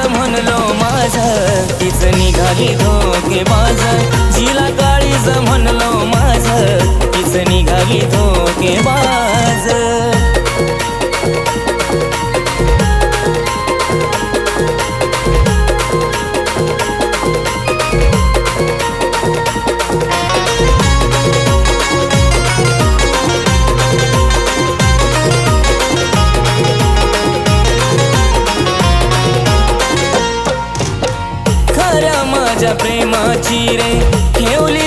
म्हणलो माझं तीच निघाली धोकेबाज जिला काळीज म्हणलो माझं तीच निघाली धोकेबाज माझ्या प्रेमाची रे ठेवली